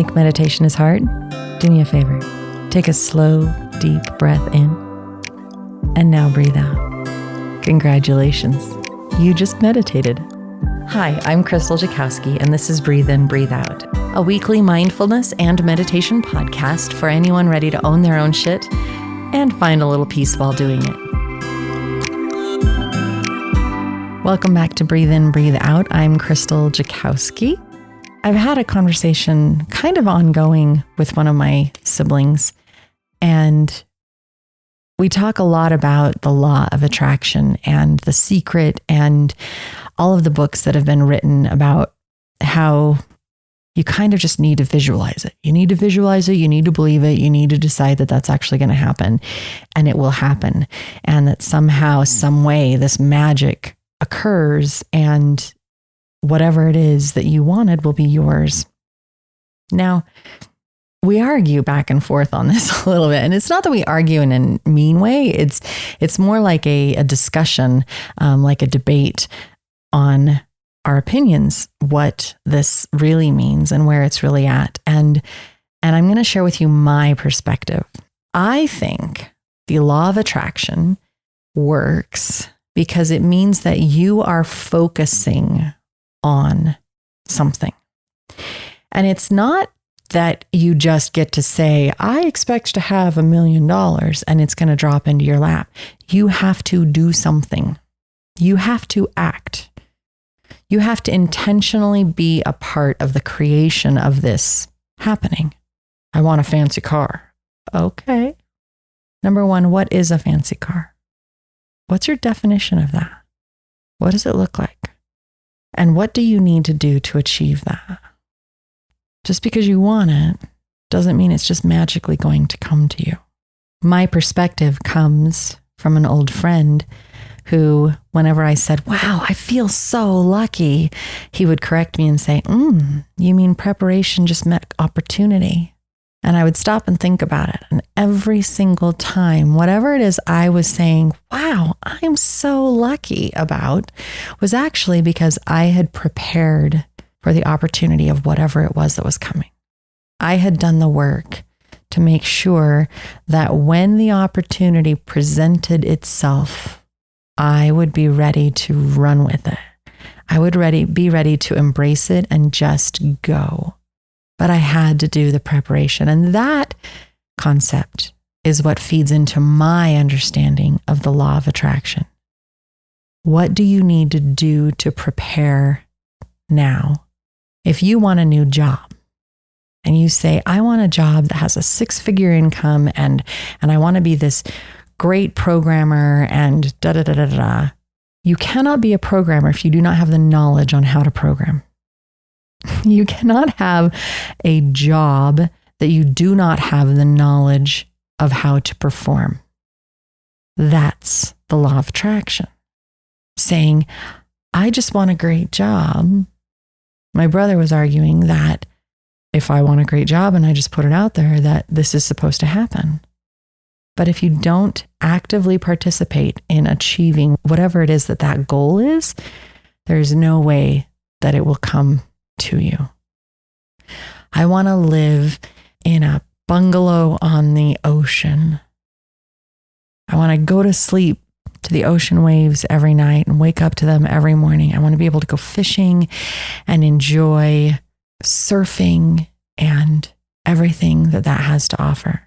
Think meditation is hard? Do me a favor. Take a slow, deep breath in. And now breathe out. Congratulations. You just meditated. Hi, I'm Krystal Jakosky, and this is Breathe In, Breathe Out, a weekly mindfulness and meditation podcast for anyone ready to own their own shit and find a little peace while doing it. Welcome back to Breathe In, Breathe Out. I'm Krystal Jakosky. I've had a conversation kind of ongoing with one of my siblings, and we talk a lot about the law of attraction and The Secret and all of the books that have been written about how you kind of just need to visualize it. You need to visualize it. You need to believe it. You need to decide that that's actually going to happen, and it will happen. And that somehow, some way, this magic occurs and whatever it is that you wanted will be yours. Now, we argue back and forth on this a little bit. And it's not that we argue in a mean way. It's more like a discussion, like a debate on our opinions, what this really means and where it's really at. And I'm going to share with you my perspective. I think the law of attraction works because it means that you are focusing on something. And it's not that you just get to say, I expect to have $1 million and it's going to drop into your lap. You have to do something. You have to act. You have to intentionally be a part of the creation of this happening. I want a fancy car. Okay. Number one, what is a fancy car? What's your definition of that? What does it look like? And what do you need to do to achieve that? Just because you want it doesn't mean it's just magically going to come to you. My perspective comes from an old friend who, whenever I said, wow, I feel so lucky, he would correct me and say, you mean preparation just met opportunity? And I would stop and think about it. And every single time, whatever it is I was saying, wow, I'm so lucky about, was actually because I had prepared for the opportunity of whatever it was that was coming. I had done the work to make sure that when the opportunity presented itself, I would be ready to run with it. I would be ready to embrace it and just go. But I had to do the preparation. And that concept is what feeds into my understanding of the law of attraction. What do you need to do to prepare now? If you want a new job and you say, I want a job that has a 6-figure income and I want to be this great programmer and da-da-da-da-da, you cannot be a programmer if you do not have the knowledge on how to program. You cannot have a job that you do not have the knowledge of how to perform. That's the law of attraction. Saying, I just want a great job. My brother was arguing that if I want a great job and I just put it out there, that this is supposed to happen. But if you don't actively participate in achieving whatever it is that goal is, there's no way that it will come to you. I want to live in a bungalow on the ocean. I want to go to sleep to the ocean waves every night and wake up to them every morning. I want to be able to go fishing and enjoy surfing and everything that has to offer.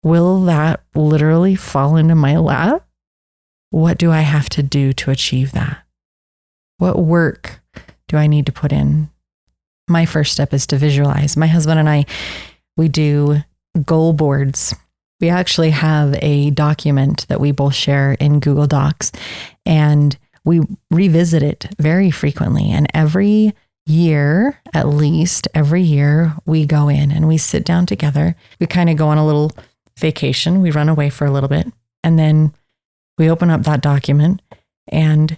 Will that literally fall into my lap? What do I have to do to achieve that? What work do I need to put in? My first step is to visualize. My husband and I, we do goal boards. We actually have a document that we both share in Google Docs, and we revisit it very frequently. And every year, at least every year, we go in and we sit down together. We kind of go on a little vacation. We run away for a little bit, and then we open up that document and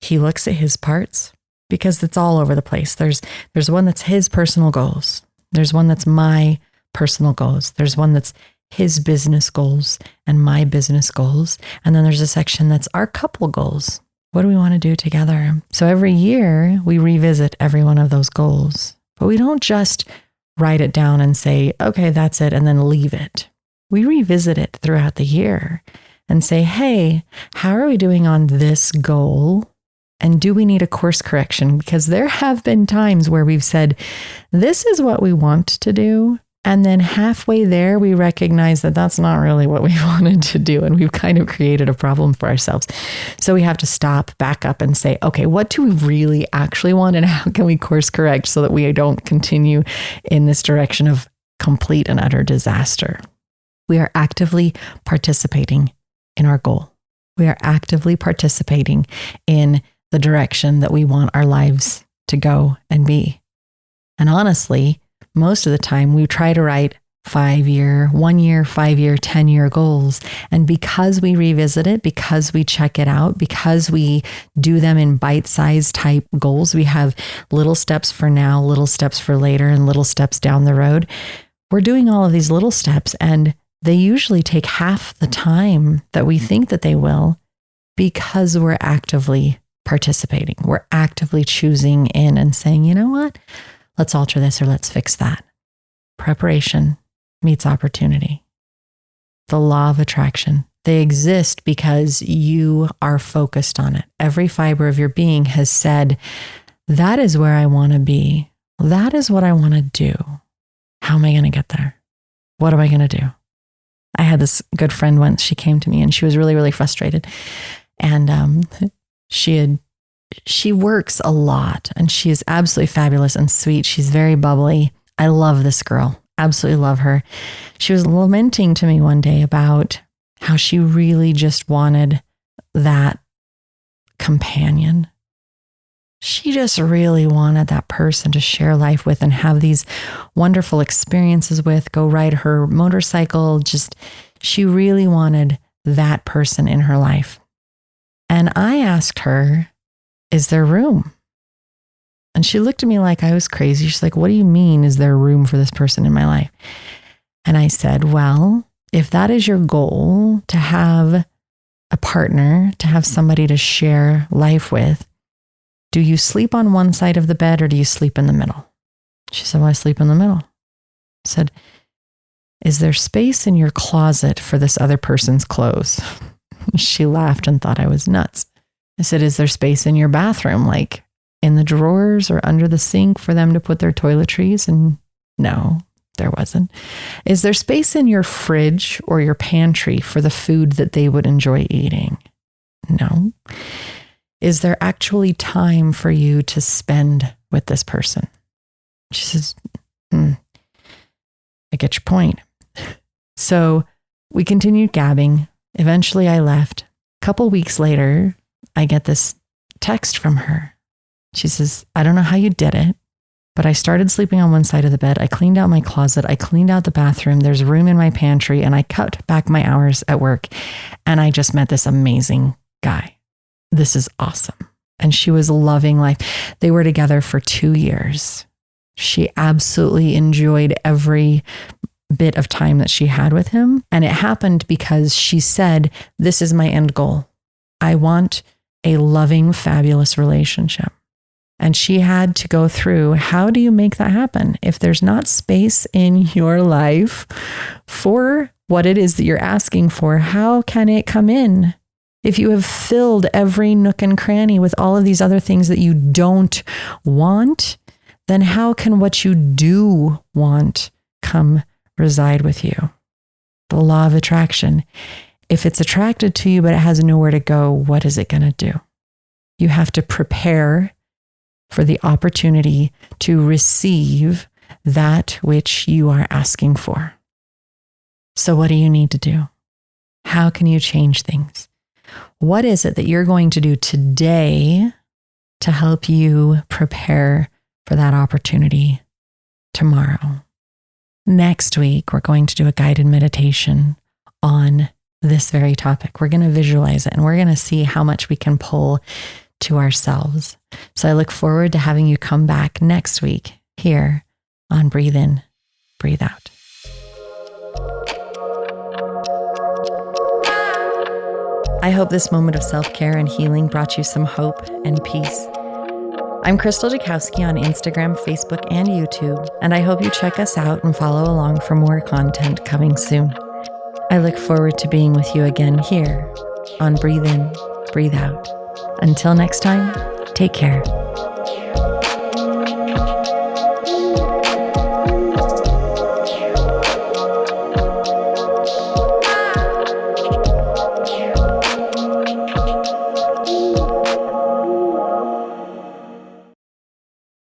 he looks at his parts, because it's all over the place. There's one that's his personal goals. There's one that's my personal goals. There's one that's his business goals and my business goals. And then there's a section that's our couple goals. What do we want to do together? So every year we revisit every one of those goals, but we don't just write it down and say, okay, that's it, and then leave it. We revisit it throughout the year and say, hey, how are we doing on this goal? And do we need a course correction? Because there have been times where we've said, this is what we want to do. And then halfway there, we recognize that that's not really what we wanted to do. And we've kind of created a problem for ourselves. So we have to stop, back up and say, okay, what do we really actually want? And how can we course correct so that we don't continue in this direction of complete and utter disaster? We are actively participating in our goal. We are actively participating in the direction that we want our lives to go and be. And honestly, most of the time we try to write 5-year, 1-year, 5-year, 10-year goals. And because we revisit it, because we check it out, because we do them in bite-sized type goals, we have little steps for now, little steps for later, and little steps down the road. We're doing all of these little steps, and they usually take half the time that we think that they will, because we're actively participating. We're actively choosing in and saying, you know what? Let's alter this or let's fix that. Preparation meets opportunity. The law of attraction. They exist because you are focused on it. Every fiber of your being has said, that is where I want to be. That is what I want to do. How am I going to get there? What am I going to do? I had this good friend once. She came to me and she was really, really frustrated. And she works a lot and she is absolutely fabulous and sweet. She's very bubbly. I love this girl. Absolutely love her. She was lamenting to me one day about how she really just wanted that companion. She just really wanted that person to share life with and have these wonderful experiences with, go ride her motorcycle. She really wanted that person in her life. And I asked her, is there room? And she looked at me like I was crazy. She's like, what do you mean, is there room for this person in my life? And I said, well, if that is your goal, to have a partner, to have somebody to share life with, do you sleep on one side of the bed or do you sleep in the middle? She said, well, I sleep in the middle. I said, is there space in your closet for this other person's clothes? She laughed and thought I was nuts. I said, is there space in your bathroom, like in the drawers or under the sink for them to put their toiletries? And no, there wasn't. Is there space in your fridge or your pantry for the food that they would enjoy eating? No. Is there actually time for you to spend with this person? She says, I get your point. So we continued gabbing. Eventually I left. A couple weeks later, I get this text from her. She says, I don't know how you did it, but I started sleeping on one side of the bed. I cleaned out my closet. I cleaned out the bathroom. There's room in my pantry, and I cut back my hours at work. And I just met this amazing guy. This is awesome. And she was loving life. They were together for 2 years. She absolutely enjoyed every bit of time that she had with him. And it happened because she said, this is my end goal. I want a loving, fabulous relationship. And she had to go through, how do you make that happen? If there's not space in your life for what it is that you're asking for, how can it come in? If you have filled every nook and cranny with all of these other things that you don't want, then how can what you do want come reside with you? The law of attraction. If it's attracted to you, but it has nowhere to go, what is it going to do? You have to prepare for the opportunity to receive that which you are asking for. So what do you need to do? How can you change things? What is it that you're going to do today to help you prepare for that opportunity tomorrow? Next week, we're going to do a guided meditation on this very topic. We're going to visualize it and we're going to see how much we can pull to ourselves. So I look forward to having you come back next week here on Breathe In, Breathe Out. I hope this moment of self-care and healing brought you some hope and peace. I'm Krystal Jakosky on Instagram, Facebook, and YouTube, and I hope you check us out and follow along for more content coming soon. I look forward to being with you again here on Breathe In, Breathe Out. Until next time, take care.